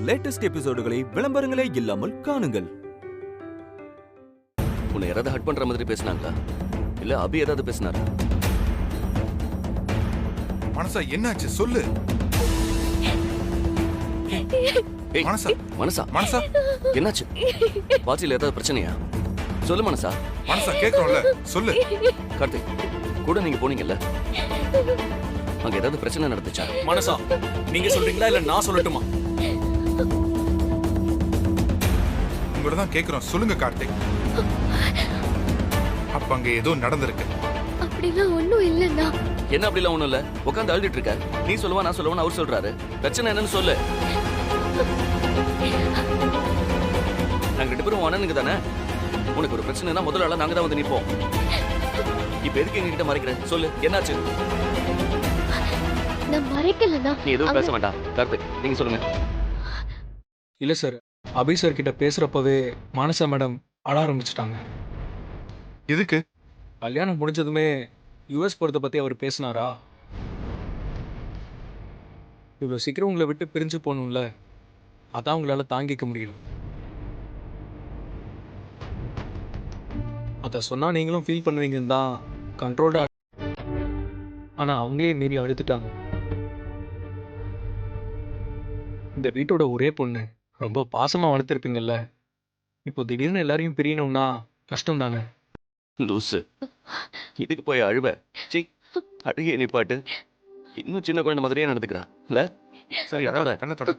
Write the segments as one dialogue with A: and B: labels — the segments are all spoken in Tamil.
A: லேட்டஸ்ட் எபிசோடுகளை விளம்பரங்களே இல்லாமல் காணுங்கள்.
B: உன்னை யாராவது ஹட் பண்ற மாதிரி பேசினாங்களா இல்ல அபி ஏதாவது பேசினாரா?
C: மனசா என்னாச்சு சொல்லு. மனசா
B: மனசா
C: மனசா
B: என்னாச்சு? வாட்சில ஏதாவது பிரச்சனையா? சொல்லு மனசா.
C: மனசா கேக்குறோம்ல சொல்லு.
B: கார்த்திக் கூட நீங்க போனீங்கல்ல, அங்க ஏதாவது பிரச்சனை நடந்துச்சா?
D: மனசா நீங்க சொல்றீங்களா இல்ல நான் சொல்லட்டுமா?
C: உங்களோட தான் கேக்குறோம் சொல்லுங்க கார்த்திக். அப்ப அங்க ஏதோ நடந்திருக்கு.
E: அப்படிலாம் ஒண்ணும் இல்லன்னா.
B: என்ன அப்படிலாம் ஒண்ணும் இல்ல, உட்காந்து அழுதுட்டு இருக்க. நீ சொல்லுவா நான் சொல்லுவேன் அவர் சொல்றாரு. பிரச்சனை என்னன்னு சொல்லு. நாங்க ரெண்டு பேரும் அண்ணனுக்கு தானே. உனக்கு ஒரு பிரச்சனைனா முதல்ல ஆளா நாங்க தான் வந்து நிப்போம். இப்ப எதுக்கு எங்க கிட்ட மறைக்கிற? சொல்லு என்னாச்சு?
E: நான் மறைக்கலனா.
B: நீ எதுவும் பேச வேண்டாம். கார்த்திக் நீங்க சொல்லுங்க.
D: இல்ல சார், அபி சார் கிட்ட பேசுறப்பவே மானசா மேடம் அழ ஆரம்பிச்சிட்டாங்க.
C: எதுக்கு?
D: கல்யாணம் முடிஞ்சதுமே யுஎஸ் போறத பத்தி அவர் பேசினாரா? இவ்வளவு சீக்கிரம் உங்களை விட்டு பிரிஞ்சு போகணும்ல, அதான் உங்களால தாங்கிக்க முடியல. அத சொன்னா நீங்களும் ஃபீல் பண்ணுவீங்கன்னு தான் கண்ட்ரோல்டா. ஆனா அவங்களே மீறி அழுத்துட்டாங்க. இந்த வீட்டோட ஒரே பொண்ணு, ரொம்ப பாசமா வளர்த்துருப்பீங்கல்ல, இப்போ திடீர்னு எல்லாரையும் பிரியணும்னா கஷ்டம் தானே.
B: லூசு, இதுக்கு போய் அழுவ? சி, அழுகிய நிப்பாட்டு. இன்னும் சின்ன குழந்தை மாதிரியே நடந்துக்கிறான் இல்ல?
C: சரி அதாவது கண்ணத்தோட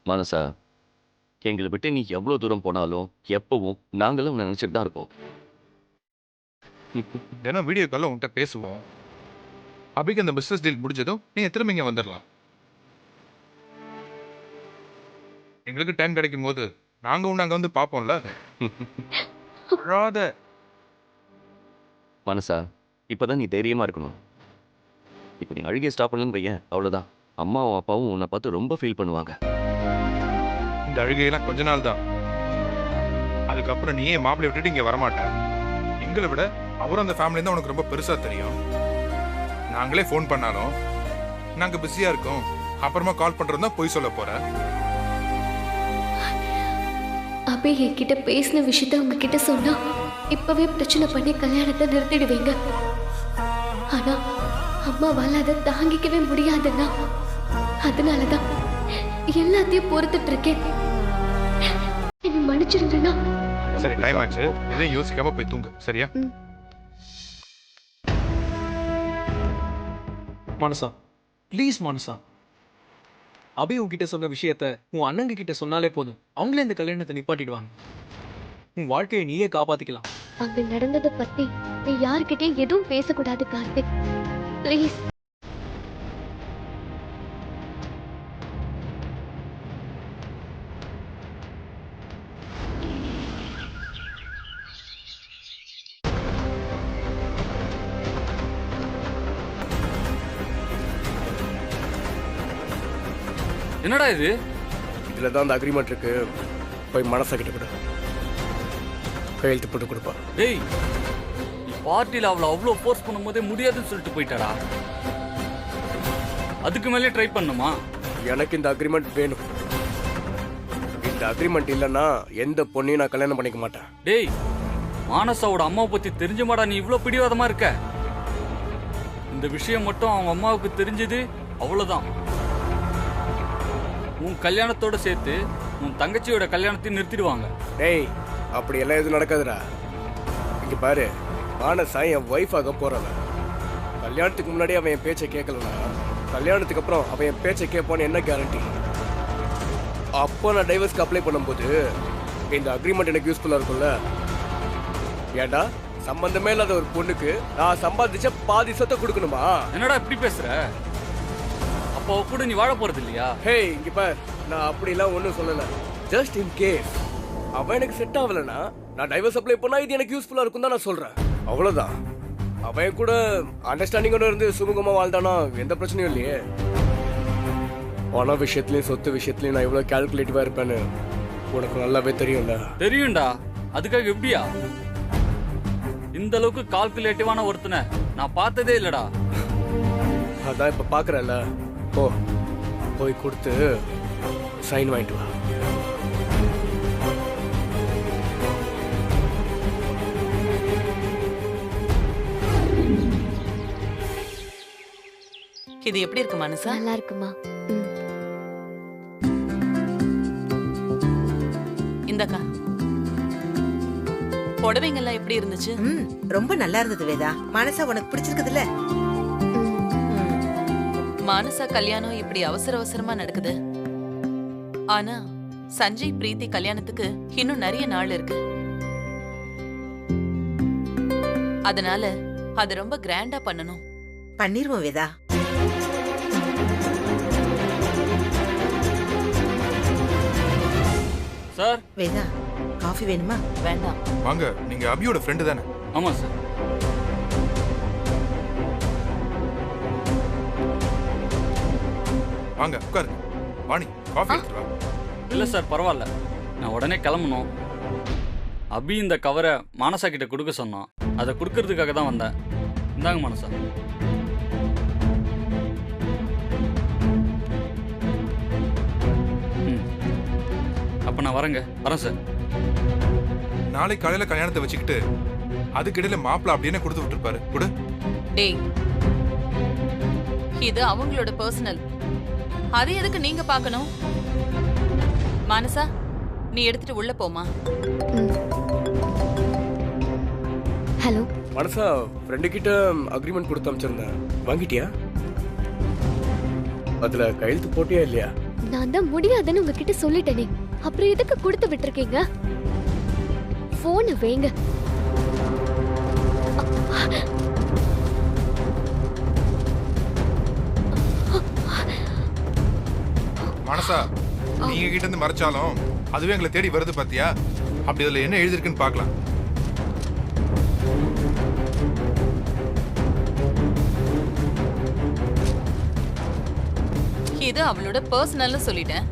B: மனசா, எங்களை விட்டு நீ எவ்வளவு தூரம் போனாலும் எப்பவும் நாங்களும் நினைச்சிட்டு தான் இருக்கோம்.
C: தினம் வீடியோ கால்ல உங்ககிட்ட பேசுவோம். அபிக்கு அந்த பிசினஸ் டீல் முடிஞ்சதும் நீங்க திரும்ப இங்க வந்துடலாம். எங்களுக்கு டைம் கிடைக்கும் போது நாங்க வந்து பாப்போம்ல.
B: மனசா, இப்பதான் நீ தைரியமா இருக்கணும். இப்ப நீ அழுகிய ஸ்டாப் பண்ணலன்னு வையேன், அவ்வளவுதான். அம்மாவும் அப்பாவும் உன்னை பார்த்து ரொம்ப ஃபீல் பண்ணுவாங்க.
C: இந்த அழுகையெல்லாம் கொஞ்ச நாள் தான். அதுக்கப்புறம் நீயே மாப்பிள்ளை விட்டுட்டு இங்க வரமாட்ட. எங்களை விட அவரும் அந்த ஃபேமிலி தான் உனக்கு ரொம்ப பெருசா தெரியும். நாங்களே ஃபோன் பண்ணாலும் நாங்க பிஸியா இருக்கோம், அப்புறமா கால் பண்றோம் தான் பொய் சொல்ல போற.
E: அபி என்கிட்ட பேசின விஷயத்த உங்ககிட்ட சொன்னா இப்பவே பிரச்சனை பண்ணி கல்யாணத்தை நிறுத்திடுவீங்க. ஆனா அம்மாவால அதை தாங்கிக்கவே முடியாதுன்னா, அதனாலதான் எல்லாத்தையும் பொறுத்துட்டு இருக்கேன். என்ன மன்னிச்சிருந்தா.
C: சரி டைம் ஆச்சு, எதையும் யோசிக்காம போய் தூங்கு சரியா?
D: மனசா ப்ளீஸ் மனசா, அபி உன்கிட்ட சொன்ன விஷயத்த உன் அண்ணங்க கிட்ட சொன்னாலே போதும், அவங்களே இந்த கல்யாணத்தை நிப்பாட்டிடுவாங்க. உன் வாழ்க்கையை நீயே காப்பாத்திக்கலாம்.
E: அங்க நடந்ததை பத்தி நீ யாருக்கிட்டையும் எதுவும் பேசக்கூடாது கார்த்திக், ப்ளீஸ்.
F: என்னடா இது?
G: இதுல தான் அந்த அக்ரிமெண்ட் இருக்கு. போய் மனசா கிட்ட கொடு, கையெழுத்து போட்டு கொடுப்பா.
F: டேய், நீ பார்ட்டில அவளை அவ்வளோ ஃபோர்ஸ் பண்ணும்போதே முடியாதுன்னு சொல்லிட்டு போயிட்டாடா. அதுக்கு மேலே ட்ரை பண்ணுமா?
G: எனக்கு இந்த அக்ரிமெண்ட் வேணும். இந்த அக்ரிமெண்ட் இல்லைன்னா எந்த பொண்ணையும் நான் கல்யாணம் பண்ணிக்க மாட்டேன்.
F: டேய், மானசாவோட அம்மாவை பத்தி தெரிஞ்சுமாடா நீ இவ்வளோ பிடிவாதமா இருக்க? இந்த விஷயம் மட்டும் அவங்க அம்மாவுக்கு தெரிஞ்சது அவ்வளோதான். உன் கல்யாணத்தோட சேர்த்து உன் தங்கச்சியோட கல்யாணத்தையும் நிறுத்திடுவாங்க.
G: டேய், அப்படி எல்லாம் எதுவும் நடக்காதுடா. இங்க பாரு, மானசா என் ஒய்ஃப் ஆக போறவன். கல்யாணத்துக்கு முன்னாடி அவன் என் பேச்சை கேட்கலனா, கல்யாணத்துக்கு அப்புறம் அவன் என் பேச்சை கேட்பான்னு என்ன கேரண்டி? அப்போ நான் டைவர்ஸ்க்கு அப்ளை பண்ணும்போது இந்த அக்ரிமெண்ட் எனக்கு யூஸ்ஃபுல்லா இருக்கும்ல. ஏண்டா, சம்பந்தமே இல்லாத ஒரு பொண்ணுக்கு நான் சம்பாதிச்ச பாதி சொத்தை கொடுக்கணுமா?
F: என்னடா இப்படி பேசுற? அப்போ கூட நீ வாழ போறது இல்லையா?
G: ஹே, இங்க பார், நான் அப்படிலாம் ஒன்றும் சொல்லல. ஜஸ்ட் இன் கேஸ் அவன் எனக்கு செட் ஆகலனா நான் டைவர்ஸ் அப்ளை பண்ணா இது எனக்கு யூஸ்ஃபுல்லா இருக்கும் தான் நான் சொல்றேன். அவ்வளவுதான். அவன் கூட அண்டர்ஸ்டாண்டிங்கோட இருந்து சுமூகமா வாழ்ந்தானா எந்த பிரச்சனையும் இல்லையே. பண விஷயத்துலயும் சொத்து விஷயத்துலயும் நான் எவ்வளவு கால்குலேட்டிவா இருப்பேன்னு உனக்கு நல்லாவே தெரியும்ல.
F: தெரியும்டா. அதுக்காக எப்படியா இந்த அளவுக்கு கால்குலேட்டிவான ஒருத்தனை நான் பார்த்ததே இல்லடா.
G: அதான் இப்ப பாக்குறேன்ல. ஓ, போய் கொடுத்து சைன் வாங்கிட்டு வா.
H: இது எப்படி இருக்கு மனசா?
E: நல்லா இருக்குமா? ம்.
H: இந்தக்கா புடவைங்கெல்லாம் எப்படி இருந்துச்சு?
I: ரொம்ப நல்லா இருந்தது வேதா. மனசா உனக்கு பிடிச்சிருக்குதுல்ல?
H: மானசா கல்யாணம் இப்படி அவசர அவசரமா நடக்குது. ஆனா சஞ்சய் பிரீத்தி கல்யாணத்துக்கு இன்னும் நிறைய நாள் இருக்கு. அதனால அது ரொம்ப கிராண்டா பண்ணணும்.
I: பண்ணிருவோம் வேதா.
F: சார்.
I: வேதா, காஃபி வேணுமா?
H: வேண்டாம்.
C: வாங்க, நீங்க அபியோட ஃப்ரெண்டு தானே?
F: ஆமா சார்.
C: வாங்க உட்காருங்க. வாணி, காஃபி எடுத்துட்டு வா.
F: இல்ல சார், பரவாயில்ல. நான் உடனே கிளம்பணும். அபி இந்த கவரை மானசா கிட்ட கொடுக்க சொன்னான். அதை கொடுக்கறதுக்காக தான் வந்தேன். இந்தாங்க மானசா. அப்ப நான் வரேன் சார்.
C: நாளைக்கு காலையில கல்யாணத்தை வச்சுக்கிட்டு அதுக்கிடையில மாப்பிள்ள அப்படியே கொடுத்து விட்டுருப்பாரு. கொடு.
H: டேய், இது அவங்களோட பர்சனல். அது எதுக்கு நீங்க பார்க்கணும்? மானசா, நீ எடுத்துட்டு உள்ள போமா.
E: ஹலோ
G: மனசா, ஃப்ரெண்டு கிட்ட அக்ரிமெண்ட் கொடுத்து அனுப்பிச்சிருந்தேன். வாங்கிட்டியா? அதுல கையெழுத்து போட்டியா இல்லையா?
E: நான் தான் முடியாதுன்னு உங்ககிட்ட சொல்லிட்டேனே, அப்புறம் எதுக்கு கொடுத்து விட்டுருக்கீங்க? போனை வைங்க.
C: மனசா, நீங்க கிட்ட இருந்து மறைச்சாலும் அதுவே எங்களை தேடி வருது பாத்தியா? அப்படி அதுல என்ன எழுதிருக்குன்னு பார்க்கலாம்.
H: இது அவளோட பர்சனல்னு சொல்லிட்டேன்.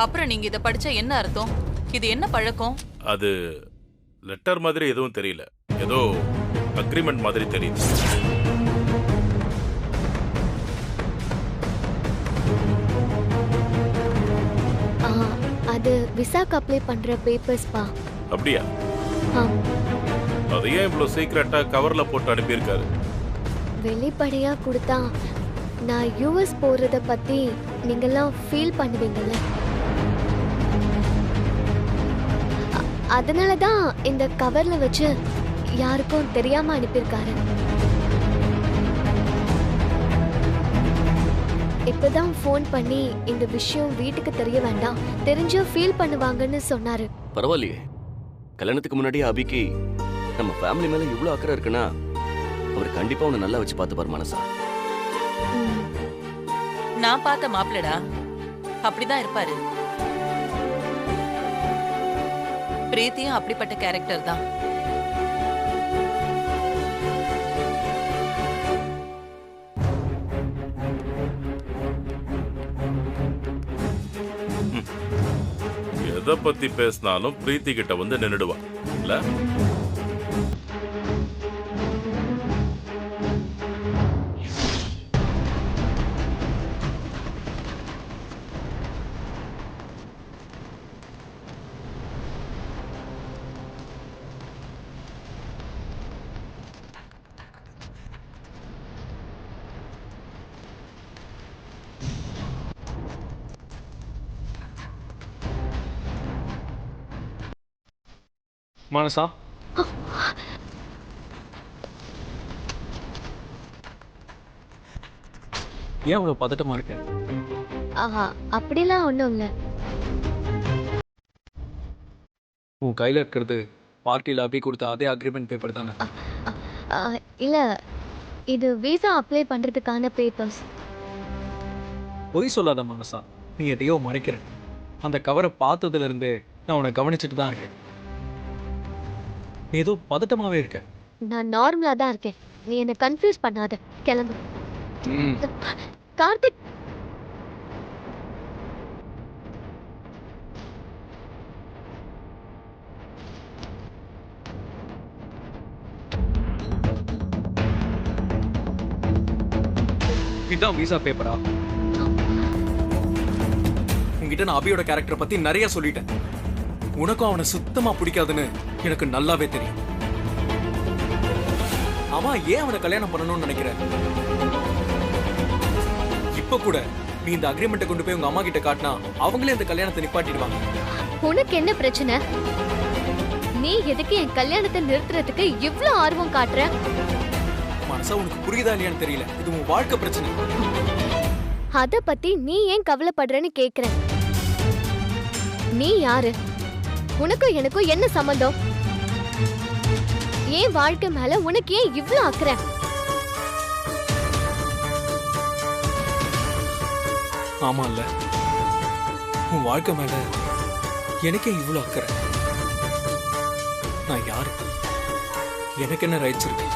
H: அப்புறம் நீங்க இத படிச்சா என்ன அர்த்தம்? இது என்ன பழக்கம்?
J: அது லெட்டர் மாதிரி எதுவும் தெரியல, ஏதோ அக்ரிமெண்ட் மாதிரி தெரியுது.
E: அது விசாக்கு அப்ளை பண்ற பேப்பர்ஸ் பா.
J: அப்படியா? அது ஏன் இவ்வளவு சீக்கிரட்டா கவர்ல போட்டு அனுப்பியிருக்காரு?
E: வெளிப்படையா கொடுத்தா நான் யூஎஸ் போறத பத்தி நீங்கெல்லாம் ஃபீல் பண்ணுவீங்கல்ல, அதனால தான் இந்த கவர்ல வச்சு யாருக்கும் தெரியாம அனுப்பியிருக்காரு. இப்பதான் ஃபோன் பண்ணி இந்த விஷயம் வீட்டுக்கு தெரிய வேண்டாம், தெரிஞ்சா ஃபீல் பண்ணுவாங்கன்னு சொன்னாரு.
B: பரவாயில்லையே, கல்யாணத்துக்கு முன்னாடியே அபிக்கு நம்ம ஃபேமிலி மேல இவ்வளவு அக்கறை இருக்குன்னா அவர் கண்டிப்பா உன்னை நல்லா வச்சு பார்த்துப்பார் மனசா.
H: நான் பார்த்த மாப்பிளடா அப்படிதான் இருப்பாரு. பிரீத்தியும் அப்படிப்பட்ட கேரக்டர் தான்.
J: எதை பத்தி பேசினாலும் பிரீத்தி கிட்ட வந்து நின்னுடுவான் இல்ல?
D: மனசா, ஏன் அவ்வளவு பதட்டமா இருக்க?
E: அப்படிலாம் ஒண்ணும் இல்ல.
D: உன் கையில இருக்கிறது பார்ட்டியில் அபி கொடுத்த அதே அக்ரிமெண்ட் பேப்பர் தானே?
E: இல்ல, இது விசா அப்ளை பண்றதுக்கான பேப்பர்ஸ்.
D: பொய் சொல்லாத மனசா, நீ எதையோ மறைக்கிற. அந்த கவரை பார்த்ததுல இருந்து நான் உன்னை கவனிச்சுட்டு தான் இருக்கேன். ஏதோ பதட்டமாவே இருக்க.
E: நான் நார்மலா தான் இருக்கேன், நீ என்ன கன்ஃபியூஸ் பண்ணாத. கிளம்பு. கார்த்திக்,
D: இதான் விசா பேப்பரா? உன்கிட்ட நான் அபியோட கேரக்டரை பத்தி நிறைய சொல்லிட்டேன். உனக்கும் அவனை சுத்தமா பிடிக்காதுன்னு எனக்கு நல்லாவே தெரியும். அவன் ஏன் அவனை கல்யாணம் பண்ணணும்னு நினைக்கிற? இப்ப கூட நீ இந்த அக்ரிமெண்ட்டை கொண்டு போய் உங்க அம்மா கிட்ட காட்டினா அவங்களே இந்த கல்யாணத்தை நிப்பாட்டிடுவாங்க.
E: உனக்கு என்ன பிரச்சனை? நீ எதுக்கு என் கல்யாணத்தை நிறுத்துறதுக்கு இவ்ளோ ஆர்வம் காட்டுற?
D: மனசா உனக்கு புரியுதா இல்லையான்னு தெரியல. இது உன் வாழ்க்கை பிரச்சனை.
E: அத பத்தி நீ ஏன் கவலைப்படுறன்னு கேக்குறேன். நீ யாரு? உனக்கும் எனக்கும் என்ன சம்பந்தம்? ஏன் வாழ்க்கை மேல உனக்கு ஏன் இவ்ளோ அக்கறை?
D: ஆமா இல்ல, உன் வாழ்க்கை மேல எனக்கே இவ்வளவு அக்கறை. நான் யாரு? எனக்கு என்ன ரைட்ஸ் இருக்கு?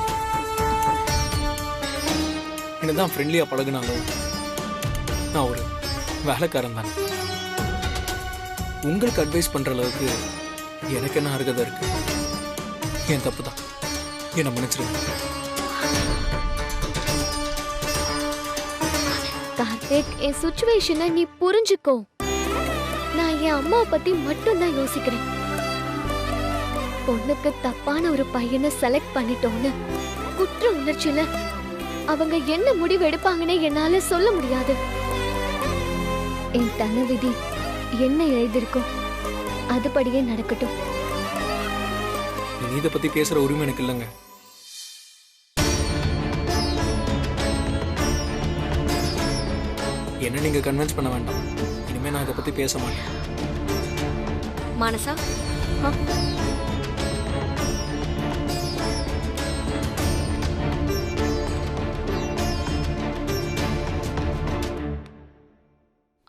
D: என்னதான் ஃப்ரெண்ட்லியா பழகுனாலும் நான் ஒரு வேலைக்காரன் தானே. உங்களுக்கு அட்வைஸ் பண்ற அளவுக்கு எனக்கு என்ன அருகதை இருக்கு? என் தப்பு தான், என்ன மன்னிச்சிருங்க.
E: கார்த்திக், என் சுச்சுவேஷனை நீ புரிஞ்சுக்கோ. நான் என் அம்மாவை பத்தி மட்டும் தான் யோசிக்கிறேன். பொண்ணுக்கு தப்பான ஒரு பையனை செலக்ட் பண்ணிட்டோன்னு குற்ற உணர்ச்சியில அவங்க என்ன முடிவு எடுப்பாங்கன்னு என்னால சொல்ல முடியாது. என் தன விதி என்ன எழுதிருக்கோம் அதுபடியே நடக்கட்டும்.
D: நீ இதை பத்தி பேசுற உரிமை எனக்கு இல்லைங்க. என்ன நீங்க கன்வின்ஸ் பண்ண வேண்டாம். இனிமே நான் இதை பத்தி பேச மாட்டேன்.
E: மானசா,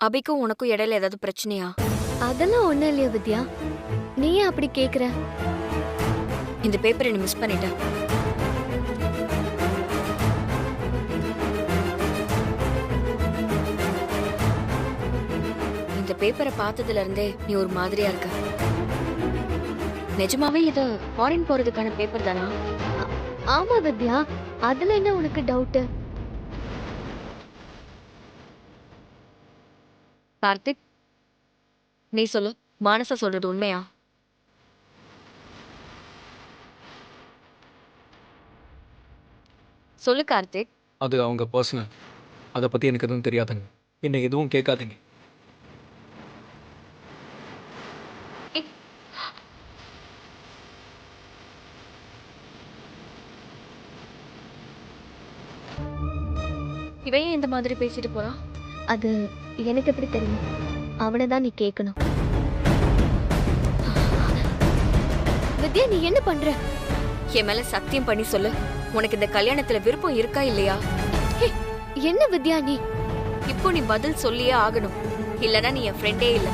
K: அபிக்கும் உனக்கும் இடையில ஏதாவது பிரச்சனையா?
E: அதெல்லாம் ஒண்ணும் இல்லையா வித்யா, நீ ஏன் அப்படி கேக்குற?
K: இந்த பேப்பரை நீ மிஸ் பண்ணிட்ட. இந்த பேப்பரை பார்த்ததுல இருந்தே நீ ஒரு மாதிரியா இருக்க. நிஜமாவே இது ஃபாரின் போறதுக்கான பேப்பர் தானா?
E: ஆமா வித்யா, அதுல என்ன உனக்கு டவுட்?
K: கார்த்திக், நீ சொல்லு, மானசா சொல்றது உண்மையா? சொல்லு கார்த்திக்.
D: அது அவங்க பர்சனல். அதை பத்தி எனக்கு எதுவும் தெரியாதுங்க. என்ன எதுவும் கேட்காதீங்க.
K: இவையே இந்த மாதிரி பேசிட்டு போறான்.
E: அது எனக்கு எப்படி தெரியும்? அவனை தான் நீ கேட்கணும். வித்யா, நீ என்ன பண்ற?
K: என் மேல சத்தியம் பண்ணி சொல்லு, உனக்கு இந்த கல்யாணத்துல விருப்பம் இருக்கா இல்லையா?
E: என்ன வித்யா நீ?
K: இப்போ நீ பதில் சொல்லியே ஆகணும், இல்லனா நீ என் ஃப்ரெண்டே இல்ல.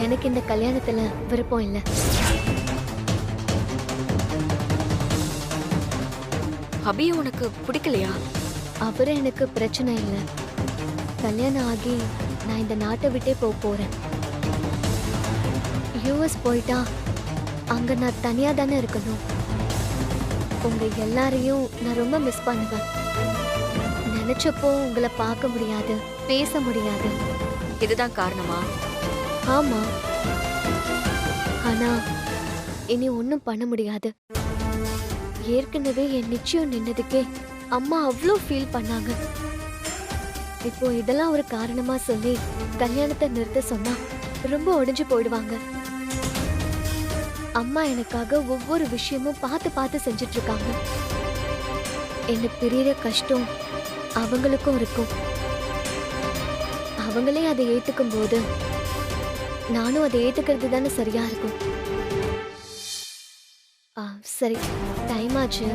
E: எனக்கு இந்த கல்யாணத்துல விருப்பம் இல்ல.
K: அபி உனக்கு பிடிக்கலையா?
E: அவரு எனக்கு பிரச்சனை இல்ல. கல்யாணம் ஆகி நான் இந்த நாட்டை விட்டே போறேன். யூஎஸ் போயிட்டா அங்க நான் தனியா தானே இருக்கணும். உங்க எல்லாரையும் நான் ரொம்ப மிஸ் பண்ணுவேன். நினைச்சப்போ உங்களை பார்க்க முடியாது, பேச முடியாது.
K: இதுதான் காரணமா?
E: ஆமா, ஆனா இனி ஒன்னும் பண்ண முடியாது. ஏற்கனவே என் நிச்சயம் நின்னதுக்கே அம்மா அவ்வளோ ஃபீல் பண்ணாங்க. இப்போ இதெல்லாம் ஒரு காரணமா சொல்லி கல்யாணத்தை நிறுத்த சொன்னா ரொம்ப உடைஞ்சு போயிடுவாங்க. அம்மா எனக்காக ஒவ்வொரு விஷயமும் பார்த்து பார்த்து செஞ்சுட்டு இருக்காங்க. என்ன பிரியற கஷ்டம் அவங்களுக்கும் இருக்கும். அவங்களே அதை ஏத்துக்கும் போது நானும் அதை ஏத்துக்கிறது தானே சரியா இருக்கும். சரி, டைம் ஆச்சு.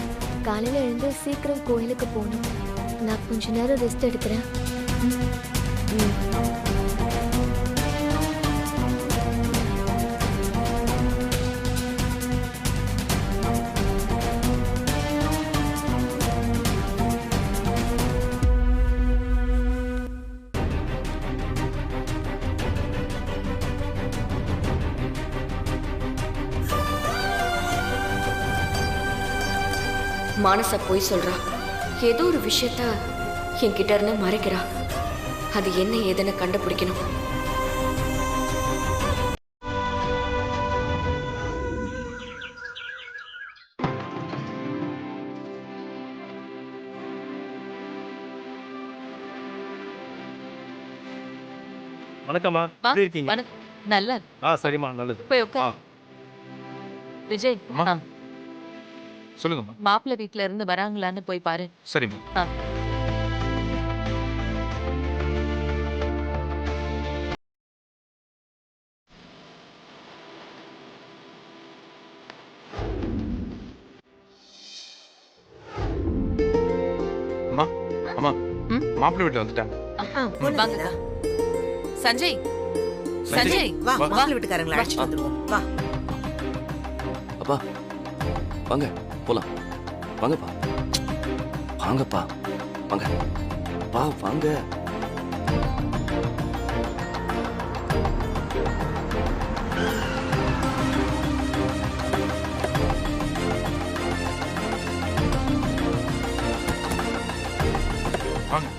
E: காலையில எழுந்து சீக்கிரம் கோயிலுக்கு போகணும். நான் கொஞ்ச நேரம் ரெஸ்ட் எடுக்கிறேன்.
K: மானசா போய் சொல்றா. ஏதோ ஒரு விஷயத்த என்கிட்ட இருந்து மறைக்கிறா. அது என்ன ஏதுன்னு கண்டுபிடிக்கணும்.
L: வணக்கம்மா,
H: வா,
L: எப்படி இருக்கீங்க?
H: வணக்கம். நல்லா இருக்கு.
L: சரிம்மா, நல்லது.
H: போய் உட்கார். விஜய்,
C: அம்மா. சொல்லுங்கம்மா.
H: மாப்பிள்ளை வீட்ல இருந்து வராங்களான்னு போய் பாரு.
C: சரிம்மா. அம்மா அம்மா மாப்பிள்ளை வீட்டுல வந்துட்டாங்க.
H: வாங்க. சஞ்சய், சஞ்சய்,
I: வா
C: வா.
I: மாப்பிள்ளை வீட்டுக்காரங்களை அழைச்சிட்டு வந்துருவோம். வா.
B: அப்பா வாங்க போலாம். வாங்கப்பா, வாங்கப்பா, வாங்க பா, வாங்க.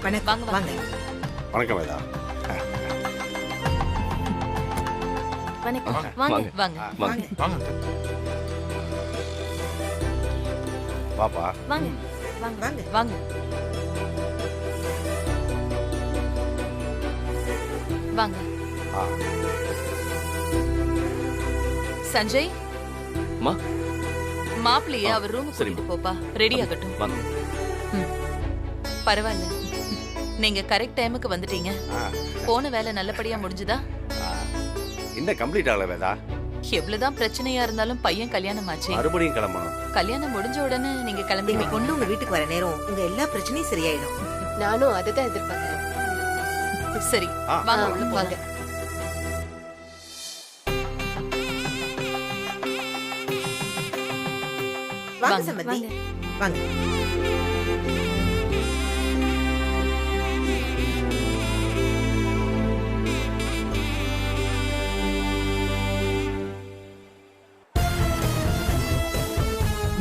I: வணக்கம். வாங்க.
J: வணக்கம் வேதா.
K: வணக்கம்.
B: வாங்க
H: வாங்க.
B: வாங்க.
C: வாங்க.
J: வாப்பா.
K: வாங்க.
I: வாங்க.
H: வாங்க. வாங்க. சஞ்சய்,
B: அம்மா.
H: மாப்பிள்ளைய அவர் ரூமுக்கு
B: சரிம்மா.
H: கூட்டிட்டு போப்பா. ரெடி ஆகட்டும்.
B: வாங்க.
H: பரவாயில்ல, நீங்க கரெக்ட் டைமுக்கு வந்துட்டீங்க. போன வேலை நல்லபடியா முடிஞ்சுதா?
J: இன்னும் கம்ப்ளீட் ஆகல வேதா.
H: எவ்வளவுதான் பிரச்சனையா இருந்தாலும் பையன் கல்யாணம் ஆச்சு.
J: மறுபடியும் கிளம்பணும்.
H: கல்யாணம் முடிஞ்ச உடனே நீங்க
I: எங்க
H: கிளம்பி
I: பொண்ணு உங்க வீட்டுக்கு வர நேரம் உங்க எல்லா பிரச்சனையும் சரியாயிடும்.
K: நானும் அதுதான் எதிர்பார்க்கிறேன்.
H: சரி, வாங்க உள்ள போங்க.
I: வாங்க
H: வாங்க,
I: சம்பந்தி. வாங்க.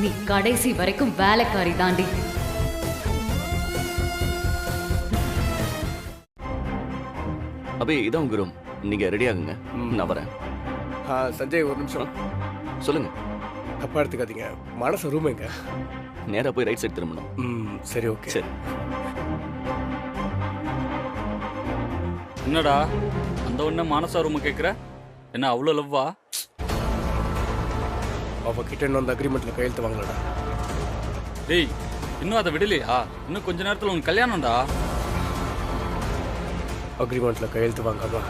M: நீ கடைசி வரைக்கும் வேலைக்காரி தாண்டி.
B: அபி, இதான் உங்க ரூம். நீங்க ரெடி ஆகுங்க, நான் வரேன்.
G: சஞ்சய் ஒரு நிமிஷம்.
B: சொல்லுங்க.
G: தப்பா எடுத்துக்காதீங்க. மனசு ரூம் எங்க?
B: நேரா போய் ரைட் சைடு திரும்பணும்.
G: சரி, ஓகே.
B: சரி.
F: என்னடா அந்த ஒண்ணு மானசா ரூம் கேக்குற? என்ன அவ்வளோ லவ்வா?
G: அவகிட்ட இன்னும் அந்த அக்ரிமெண்ட்ல கையெழுத்து வாங்கலடா.
F: டேய், இன்னும் அதை விடலையா? இன்னும் கொஞ்ச நேரத்துல உனக்கு கல்யாணம்டா.
G: அக்ரிமெண்ட்ல கையெழுத்து வாங்காம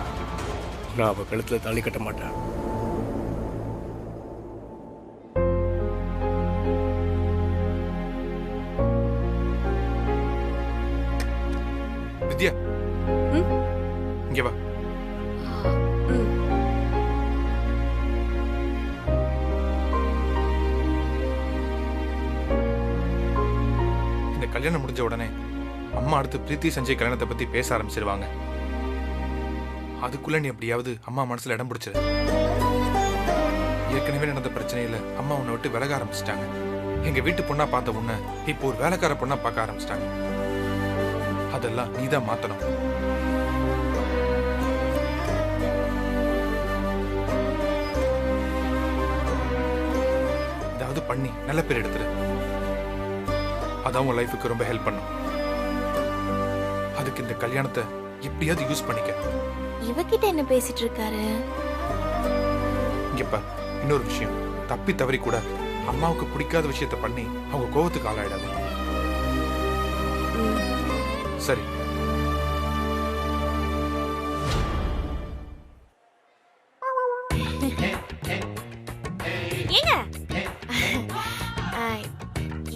G: நான் அவ கழுத்துல தாலி கட்ட மாட்டேன்.
C: வித்யா, இங்க வா. இந்த கல்யாணம் முடிஞ்ச உடனே அம்மா அடுத்து பிரீத்தி சஞ்சய் கல்யாணத்தை பத்தி பேச ஆரம்பிச்சிருவாங்க. அதுக்குள்ள நீ எப்படியாவது அம்மா மனசுல இடம் பிடிச்சிரு. ஏற்கனவே நடந்த பிரச்சனையில அம்மா உன்னை விட்டு விலக ஆரம்பிச்சிட்டாங்க. எங்க வீட்டு பொண்ணா பார்த்த உன்னை இப்போ ஒரு வேலைக்கார பொண்ணா பார்க்க ஆரம்பிச்சிட்டாங்க. அதெல்லாம் நீதான் மாத்தணும். ஏதாவது பண்ணி நல்ல பேர் எடுத்துரு. அதான் உன் லைஃபுக்கு ரொம்ப ஹெல்ப் பண்ணும். அதுக்கு இந்த கல்யாணத்தை எப்படியாவது யூஸ் பண்ணிக்க.
E: இவகிட்ட என்ன பேசிட்டு இருக்காரு?
C: இங்கப்பா, இன்னொரு விஷயம். தப்பி தவறி கூட அம்மாவுக்கு பிடிக்காத விஷயத்த பண்ணி அவங்க கோவத்துக்கு ஆளாயிடாது. சரி.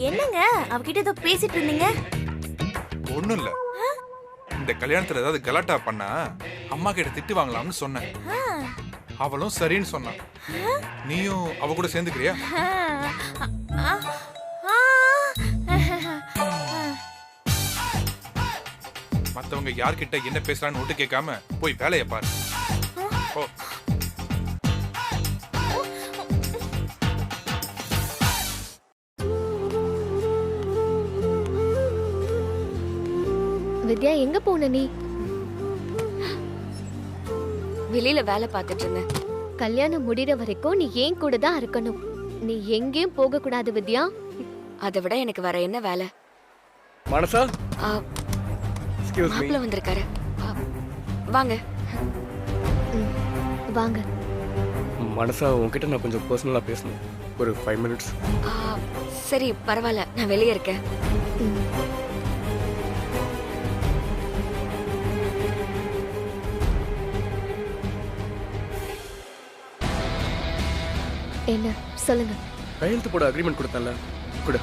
E: என்னங்க அவகிட்ட ஏதோ பேசிட்டு இருந்தீங்க?
C: ஒண்ணும் இல்ல. இந்த கல்யாணத்துல ஏதாவது கலாட்டா பண்ணா அம்மா கிட்ட திட்டு வாங்கலாம்னு சொன்னேன். அவளும் சரின்னு சொன்னான். நீயும் அவ கூட சேர்ந்துக்கிறியா? மத்தவங்க யார்கிட்ட என்ன பேசுறான்னு விட்டு கேட்காம போய் வேலையை பாரு. ஓ.
E: வித்யா எங்க போன நீ?
K: வெளியில வேலை பார்த்துட்டு இருந்தேன்.
E: கல்யாணம் முடிகிற வரைக்கும் நீ ஏன் கூட தான் இருக்கணும். நீ எங்கேயும் போக கூடாது வித்யா.
K: அதை விட எனக்கு வேற என்ன வேலை?
G: மனசா எக்ஸ்கியூஸ் மீ.
K: மாப்பிள்ள வந்திருக்காரு. வாங்க.
E: வாங்க.
G: மனசா உன்கிட்ட நான் கொஞ்சம் பர்சனலா பேசணும். ஒரு 5 மினிட்ஸ்.
K: சரி பரவாயில்ல, நான் வெளியே இருக்கேன்.
E: என்ன சொல்லுங்க.
G: கையெழுத்து போட அக்ரிமெண்ட் கொடுத்தல கொடு.